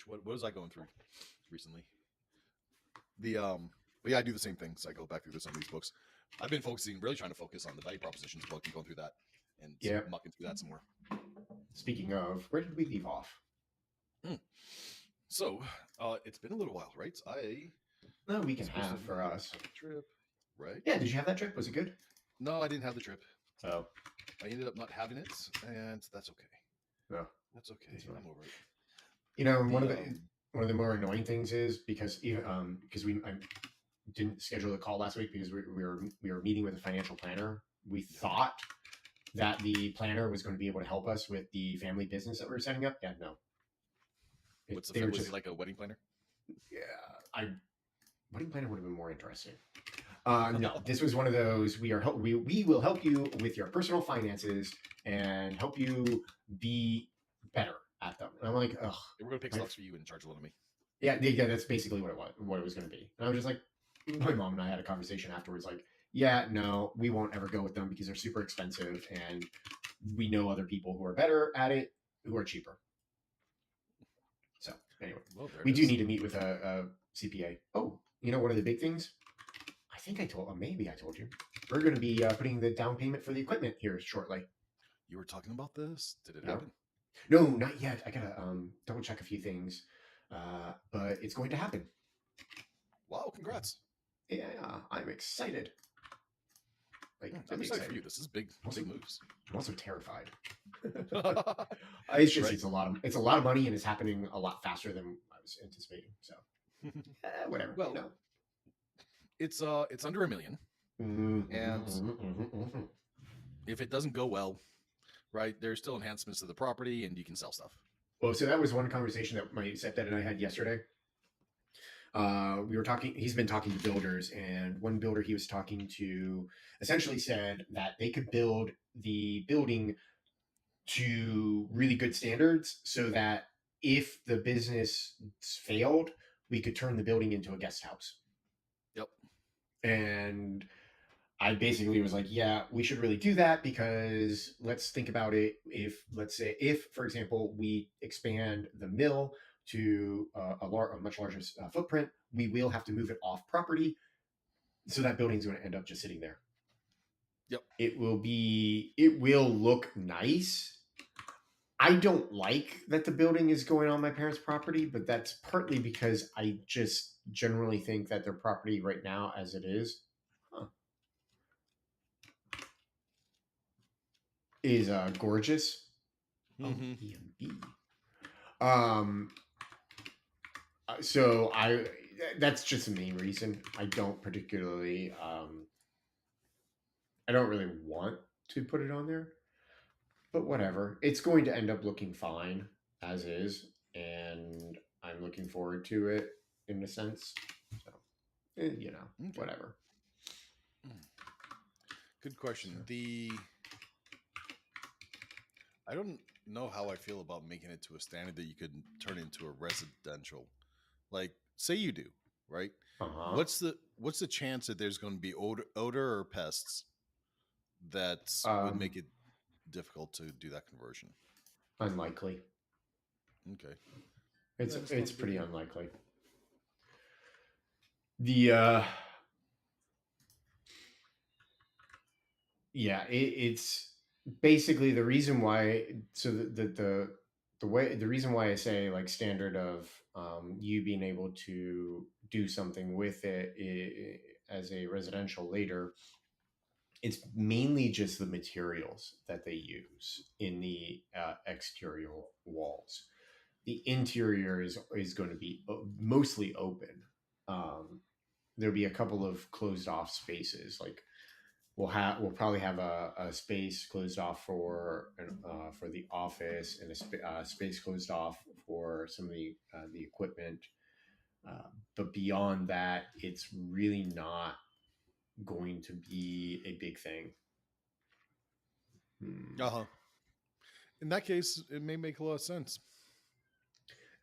what was I going through recently? The But yeah, I do the same thing. So I go back through some of these books. I've been really trying to focus on the value propositions book and going through that and Yeah. mucking through that some more. Speaking of, where did we leave off? Hmm. So it's been a little while, right? I No, we can was supposed to have for us. have a trip, right? Yeah, did you have that trip? Was it good? No, I didn't have the trip. Oh, I ended up not having it, and that's okay. no, That's okay. that's fine. I'm over it. You know, The one of the more annoying things is because even because I didn't schedule a call last week because we were meeting with a financial planner. We thought that the planner was going to be able to help us with the family business that we were setting up. Yeah, no. They were was just he like a wedding planner? yeah. Wedding planner would have been more interesting. No, this was one of those. We will help you with your personal finances and help you be better at them. And I'm like, ugh. We're gonna pick stocks for you and charge a lot of me. Yeah. That's basically what it was going to be. And I was just like, my mom and I had a conversation afterwards. Like, yeah, no, we won't ever go with them because they're super expensive, and we know other people who are better at it who are cheaper. So anyway, Well, there we it do is. need to meet with a CPA. Oh, you know, one of the big things. I think maybe I told you. We're going to be putting the down payment for the equipment here shortly. You were talking about this. Did it No, happen? no, not yet. I gotta double check a few things, but it's going to happen. Wow! Congrats. Yeah, I'm excited. Like, I'm really excited for excited. you. This is big moves. I'm also terrified. Right? It's a lot of money, and it's happening a lot faster than I was anticipating. So whatever. Well, No. it's under $1 million, and if it doesn't go well, right, there's still enhancements to the property, and you can sell stuff. Well, so that was one conversation that my stepdad and I had yesterday. We were talking. He's been talking to builders, and one builder he was talking to essentially said that they could build the building to really good standards, so that if the business failed, we could turn the building into a guest house. Yep. And I basically was like, yeah, we should really do that because let's think about it. Let's say, for example, we expand the mill to a much larger footprint, we will have to move it off property. So that building's going to end up just sitting there. Yep. It will look nice. I don't like that the building is going on my parents' property, but that's partly because I just generally think that their property right now, as it is, is gorgeous. Mm-hmm. EMB. Um. So that's just the main reason. I don't particularly. I don't really want to put it on there, but whatever. It's going to end up looking fine as is, and I'm looking forward to it in a sense. So, you know, Okay. whatever. Good question. So, I don't know how I feel about making it to a standard that you could turn into a residential. Like, say you do, right? uh-huh. What's the chance that there's going to be odor or pests that would make it difficult to do that conversion? Unlikely. Okay. It's pretty unlikely. The yeah, it's basically the reason why. So the reason why I say like standard of you being able to do something with it as a residential later, it's mainly just the materials that they use in the exterior walls. The interior is going to be mostly open. There'll be a couple of closed off spaces. Like we'll probably have a space closed off for the office, and a space closed off for some of the equipment. But beyond that, it's really not going to be a big thing. Uh-huh. In that case, it may make a lot of sense.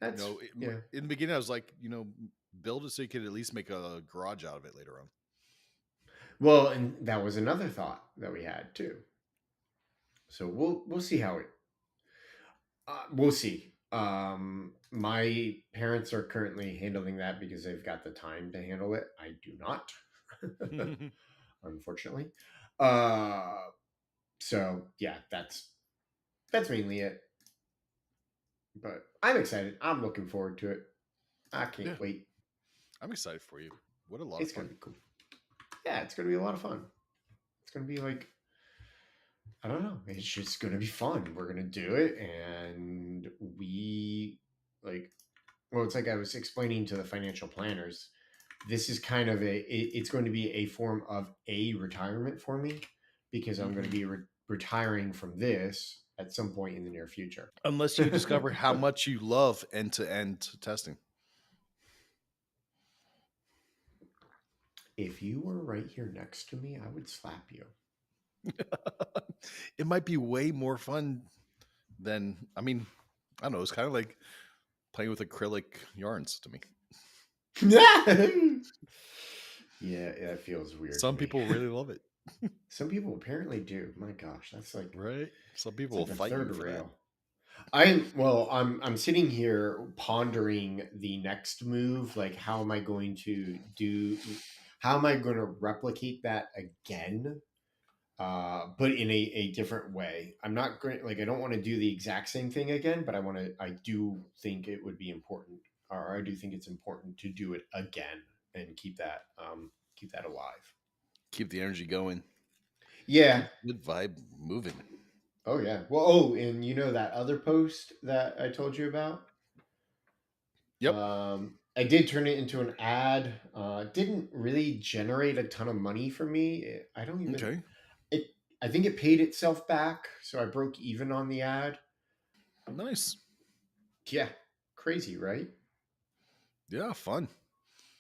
That's yeah. In the beginning, I was like, build it so you could at least make a garage out of it later on. Well, and that was another thought that we had too. So we'll see how it. We'll see. My parents are currently handling that because they've got the time to handle it. I do not, unfortunately. Uh, so yeah, that's mainly it. But I'm excited. I'm looking forward to it. I can't Yeah, wait. I'm excited for you. What a lot of It's gonna fun. be cool. Yeah, it's gonna be a lot of fun. It's gonna be like, I don't know. It's just gonna be fun. We're gonna do it, and we like. Well, it's like I was explaining to the financial planners. This is kind of it's going to be a form of a retirement for me because I'm going to Hmm. be retiring from this at some point in the near future. Unless you discover how much you love end to end testing. If you were right here next to me, I would slap you. It might be way more fun than, I mean, I don't know. It's kind of like playing with acrylic yarns to me. Yeah, it feels weird to Some me. people really love it, Some people apparently do. My gosh, that's like right? Some it's people will like the fight third you for that. rail. I'm sitting here pondering the next move. Like, how am I going to do? How am I going to replicate that again? But in a different way. I'm not going like I don't want to do the exact same thing again, but I do think it would be important, or I do think it's important to do it again and keep that alive. Keep the energy going. Yeah. Keep the good vibe moving. Oh yeah. Well, oh, and you know that other post that I told you about? Yep. I did turn it into an ad. Didn't really generate a ton of money for me. I don't even Okay. it. I think it paid itself back, so I broke even on the ad. Nice. Yeah, crazy, right? Yeah, fun.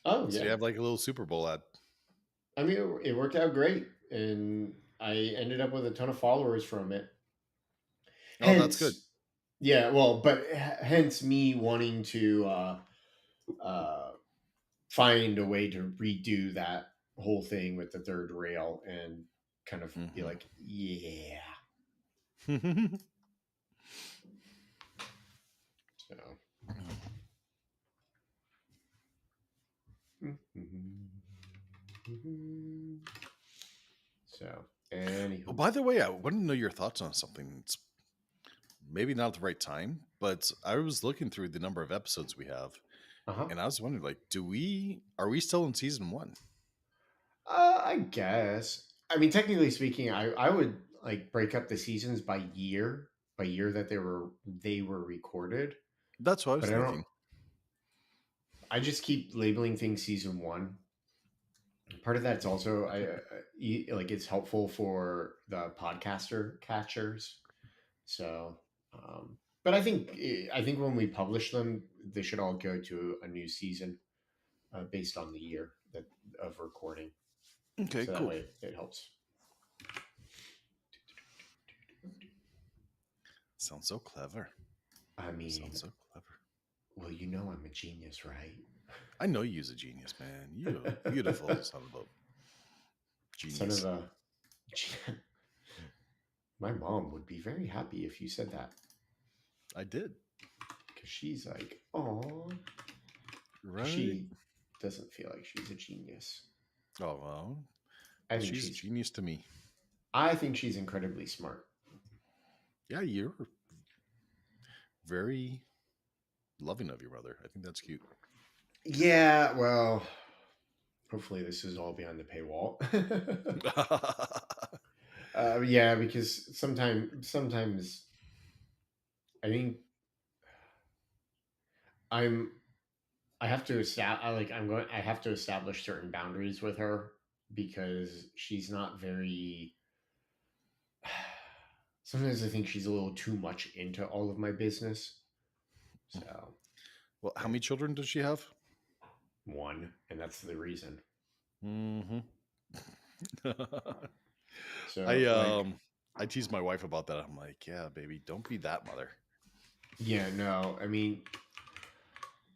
Oh So you yeah. have like a little Super Bowl ad. I mean, it worked out great, and I ended up with a ton of followers from it. Oh, that's good. Hence, yeah. Well, but hence me wanting to uh, find a way to redo that whole thing with the third rail and kind of be Hmm. like, yeah. So, so Oh, anywho, by the way, I want to know your thoughts on something. It's maybe not at the right time, but I was looking through the number of episodes we have, uh huh. and I was wondering, like, are we still in season one? I guess. I mean, technically speaking, I would like break up the seasons by year that they were recorded. That's what I was But I don't. thinking. I just keep labeling things season one. Part of that's also like it's helpful for the podcaster catchers. So, but I think when we publish them, they should all go to a new season based on the year that of recording. Okay, So that cool. way it helps. Sounds so clever. I Sounds mean, so clever. well, you know I'm a genius, right? I know you's a genius, man. You a beautiful son of a Son of genius. a. My mom would be very happy if you said that I did. because she's like, oh, Right? she doesn't feel like she's a genius. Oh well. I think She's a she's. genius to me. I think she's incredibly smart. Yeah, you're very loving of your mother. I think that's cute. Yeah, well, hopefully this is all behind the paywall. Yeah, because sometimes I think I'm I have to I have to establish certain boundaries with her because she's not very. Sometimes I think she's a little too much into all of my business. So Well, how yeah, many children does she have? one, and that's the reason. Hmm. I So like, um I tease my wife about that. I'm like, yeah, baby, don't be that mother. yeah, no, I mean,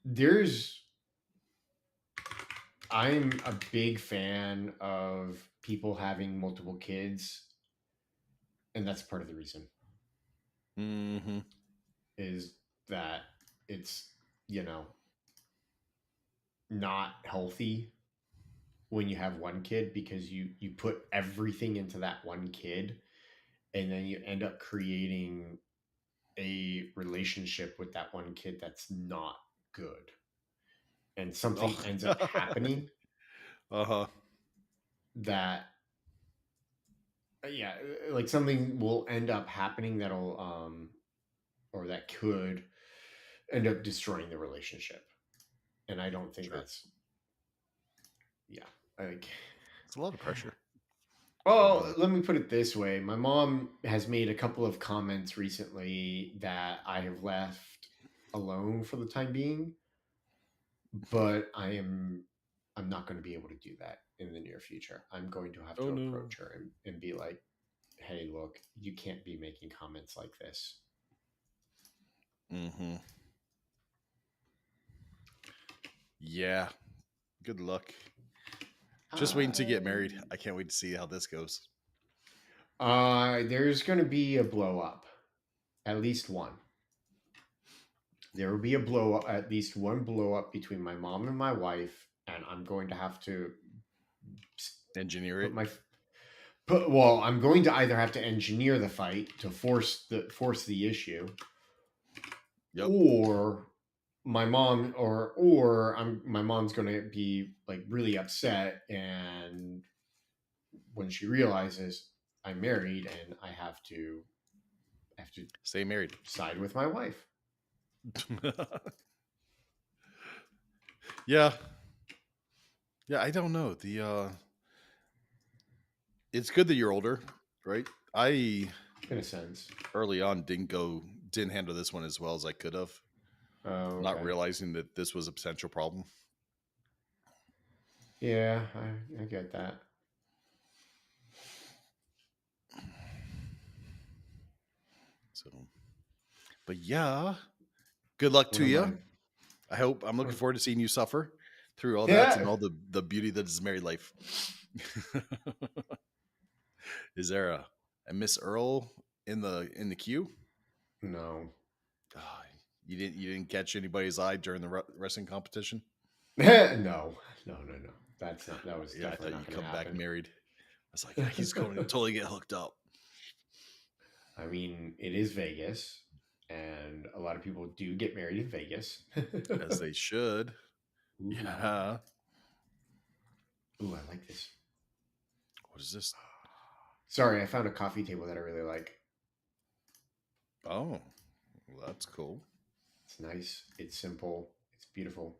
there's I'm a big fan of people having multiple kids, and that's part of the reason Hmm. is that it's, you know, not healthy when you have one kid, because you put everything into that one kid, and then you end up creating a relationship with that one kid that's not good, and something ends up Oh. happening Uh-huh. that, yeah, like something will end up happening that'll or that could end up destroying the relationship. And I don't think Sure. that's, yeah, I think. It's a lot of pressure. Well, let me put it this way. My mom has made a couple of comments recently that I have left alone for the time being, but I'm not going to be able to do that in the near future. I'm going to have Oh to no. approach her and be like, "Hey, look, you can't be making comments like this." Mm-hmm. Yeah. Good luck. Just waiting to get married. I can't wait to see how this goes. There's going to be a blow up, at least one. There will be a blow up, at least one blow up between my mom and my wife, and I'm going to have to Engineer put it. my well, I'm going to either have to engineer the fight to force the issue, Yep. or my mom's going to be like really upset, and when she realizes I'm married and I have to Stay married. side with my wife. Yeah. Yeah, I don't know. It's good that you're older, right? I In a sense. early on didn't handle this one as well as I could have, Oh, not okay. realizing that this was a potential problem. Yeah, I get that. So, but yeah, good luck One to of you. my I'm looking forward to seeing you suffer through all that and yeah. all the beauty that is married life. Is there a Miss Earl in the queue? No. Ah, you didn't catch anybody's eye during the wrestling competition? No. No, no, no. That was Yeah, I definitely thought not you'd going to come back happen. married. I was like, yeah, he's going to totally get hooked up. I mean, it is Vegas, and a lot of people do get married in Vegas. As they should. Ooh. Yeah. Ooh, I like this. What is this? Sorry, I found a coffee table that I really like. Oh, well, that's cool. It's nice. It's simple. It's beautiful.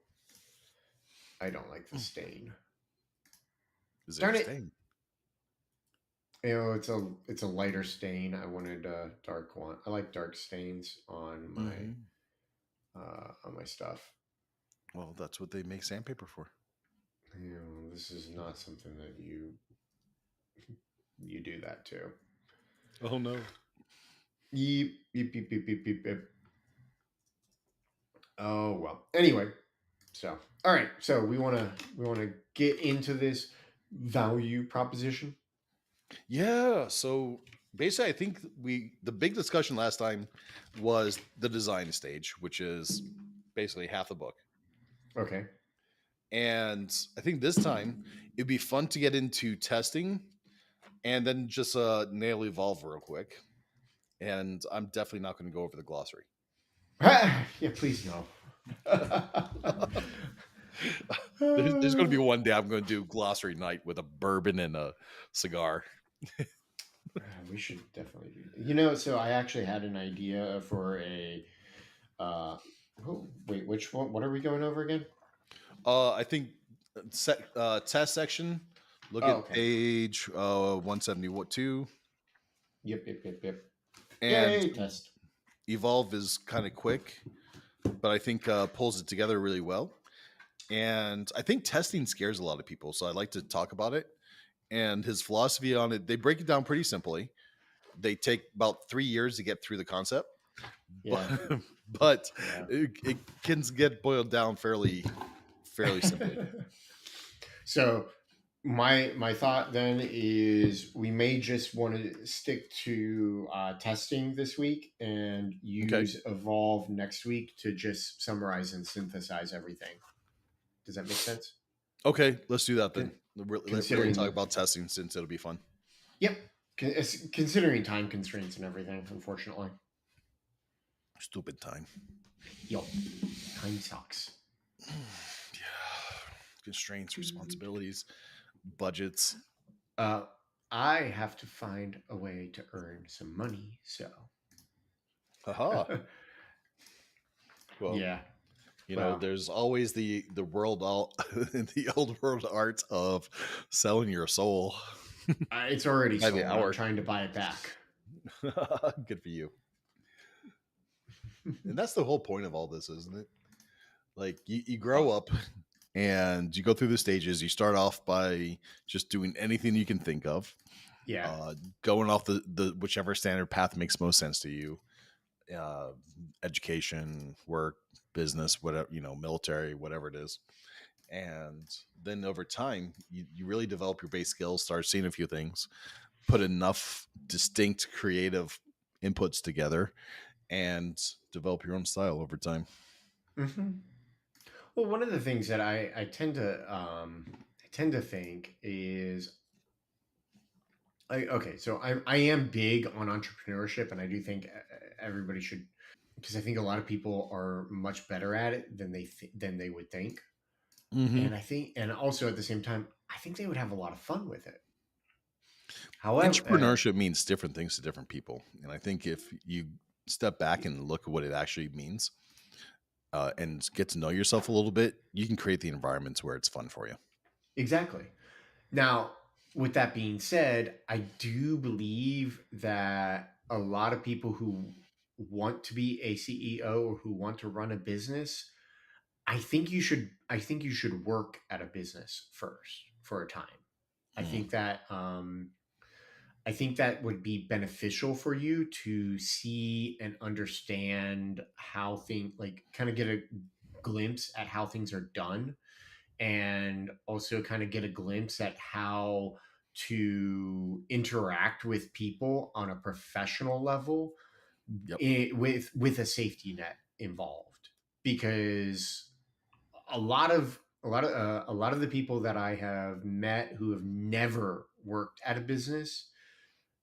I don't like the stain. Is there Darn a it. stain? You know, it's a lighter stain. I wanted a dark one. I like dark stains Mm-hmm. on my stuff. Well, that's what they make sandpaper for. You know, this is not something that you do that to. Oh no. Yeep, yeep, yeep, yeep, yeep, yeep, yeep. Oh well. Anyway, so all right. So we wanna get into this value proposition. Yeah. So basically, I think the big discussion last time was the design stage, which is basically half the book. Okay. And I think this time it'd be fun to get into testing and then just nail evolve real quick. And I'm definitely not going to go over the glossary. Yeah, please no. There's going to be one day I'm going to do glossary night with a bourbon and a cigar. We should definitely do that. You know, so I actually had an idea for a oh, wait, which one? What are we going over again? I think test section. Look Oh, at okay. page 172, Yep, yep, yep, yep. and Yay, test. evolve is kind of quick, but I think pulls it together really well. And I think testing scares a lot of people, so I'd like to talk about it. And his philosophy on it, they break it down pretty simply. They take about 3 years to get through the concept, but Yeah. but Yeah. it can get boiled down fairly simply. So My thought then is we may just want to stick to testing this week and Okay. use evolve next week to just summarize and synthesize everything. Does that make sense? Okay, let's do that then. Con- Really considering talk the about testing since it'll be fun. Yep. Considering time constraints and everything, unfortunately. Stupid time. Yup. Time sucks. Yeah. Constraints, responsibilities, budgets. Uh, I have to find a way to earn some money, so Haha. Well, yeah. Well, there's always the world all the old world art of selling your soul it's already by the sold. I'm hour. trying to buy it back. Good for you. And that's the whole point of all this, isn't it? Like you grow Oh, up and you go through the stages. You start off by just doing anything you can think of, yeah. uh, going off the whichever standard path makes most sense to you. Uh, Education, work, business, whatever, military, whatever it is. And then over time, you really develop your base skills, start seeing a few things, put enough distinct creative inputs together, and develop your own style over time. hmm Well, one of the things that I tend to think is okay. So I am big on entrepreneurship, and I do think everybody should, because I think a lot of people are much better at it than than they would think. Mm-hmm. And I think, and also at the same time, I think they would have a lot of fun with it. However, Entrepreneurship means different things to different people. And I think if you step back and look at what it actually means, and get to know yourself a little bit, you can create the environments where it's fun for you. exactly. Now, with that being said, I do believe that a lot of people who want to be a CEO or who want to run a business, I think you should work at a business first for a time. I Hmm. think that I think that would be beneficial for you to see and understand how things, like, kind of get a glimpse at how things are done, and also kind of get a glimpse at how to interact with people on a professional level, Yep. with a safety net involved, because a lot of the people that I have met who have never worked at a business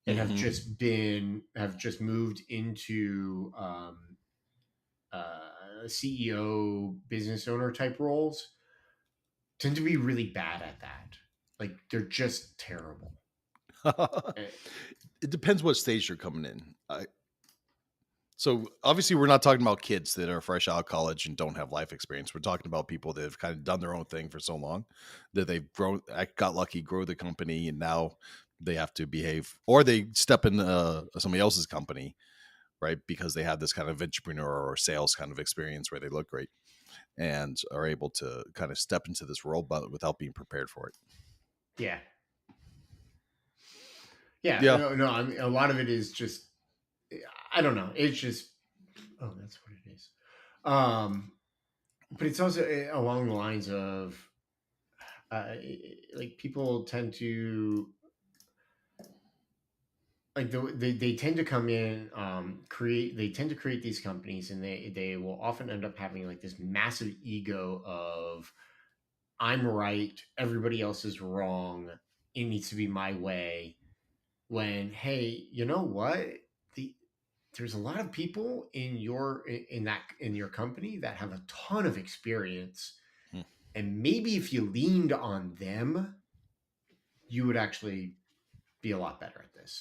and Hmm. have just moved into CEO, business owner type roles, tend to be really bad at that. Like, they're just terrible. Eh, It depends what stage you're coming in. So obviously, we're not talking about kids that are fresh out of college and don't have life experience. We're talking about people that have kind of done their own thing for so long that they've grown, got lucky, grow the company, and now they have to behave, or they step in somebody else's company, right? Because they have this kind of entrepreneur or sales kind of experience where they look great and are able to kind of step into this role, but without being prepared for it. yeah, yeah. Yeah. No, no. I mean, a lot of it is just, I don't know. It's just, oh, that's what it is. But it's also along the lines of like, people tend to, like, they tend to come in, create they tend to create these companies, and they will often end up having like this massive ego of, I'm right, everybody else is wrong, it needs to be my way. When, hey, you know what, the there's a lot of people in your company that have a ton of experience, Hmm. and maybe if you leaned on them, you would actually be a lot better at this.